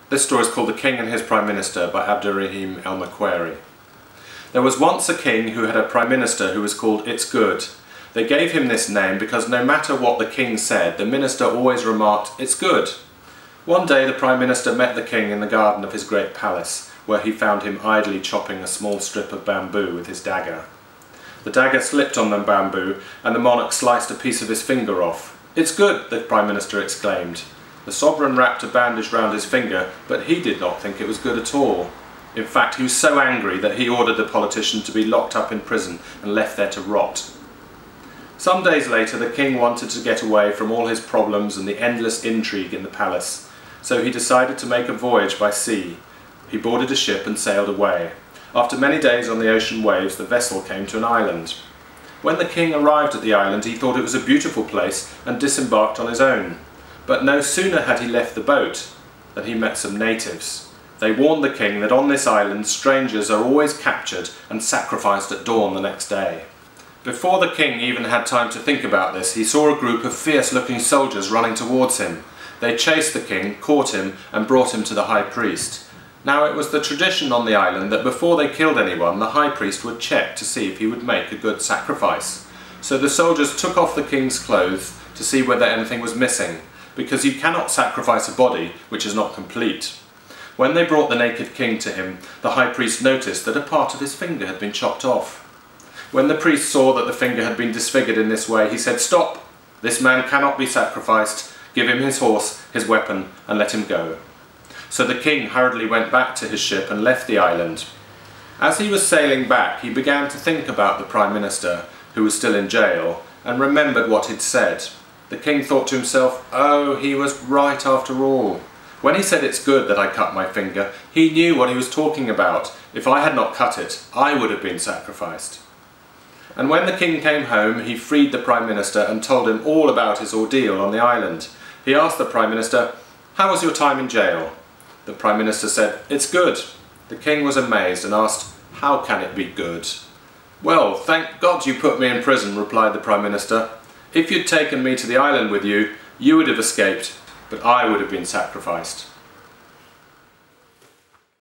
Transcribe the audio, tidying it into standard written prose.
This story is called The King and His Prime Minister by Abdurrahim El-Maqueri. There was once a king who had a prime minister who was called It's Good. They gave him this name because no matter what the king said, the minister always remarked, "It's good." One day the prime minister met the king in the garden of his great palace, where he found him idly chopping a small strip of bamboo with his dagger. The dagger slipped on the bamboo, and the monarch sliced a piece of his finger off. "It's good," the prime minister exclaimed. The sovereign wrapped a bandage round his finger, but he did not think it was good at all. In fact, he was so angry that he ordered the politician to be locked up in prison and left there to rot. Some days later, the king wanted to get away from all his problems and the endless intrigue in the palace, so he decided to make a voyage by sea. He boarded a ship and sailed away. After many days on the ocean waves, the vessel came to an island. When the king arrived at the island, he thought it was a beautiful place and disembarked on his own. But no sooner had he left the boat than he met some natives. They warned the king that on this island strangers are always captured and sacrificed at dawn the next day. Before the king even had time to think about this, he saw a group of fierce-looking soldiers running towards him. They chased the king, caught him, and brought him to the high priest. Now it was the tradition on the island that before they killed anyone, the high priest would check to see if he would make a good sacrifice. So the soldiers took off the king's clothes to see whether anything was missing, because you cannot sacrifice a body which is not complete. When they brought the naked king to him, the high priest noticed that a part of his finger had been chopped off. When the priest saw that the finger had been disfigured in this way, he said, "Stop! This man cannot be sacrificed. Give him his horse, his weapon, and let him go." So the king hurriedly went back to his ship and left the island. As he was sailing back, he began to think about the prime minister, who was still in jail, and remembered what he'd said. The king thought to himself, "Oh, he was right after all. When he said it's good that I cut my finger, he knew what he was talking about. If I had not cut it, I would have been sacrificed." And when the king came home, he freed the prime minister and told him all about his ordeal on the island. He asked the prime minister, "How was your time in jail?" The prime minister said, "It's good." The king was amazed and asked, "How can it be good?" "Well, thank God you put me in prison," replied the prime minister. "If you'd taken me to the island with you, you would have escaped, but I would have been sacrificed."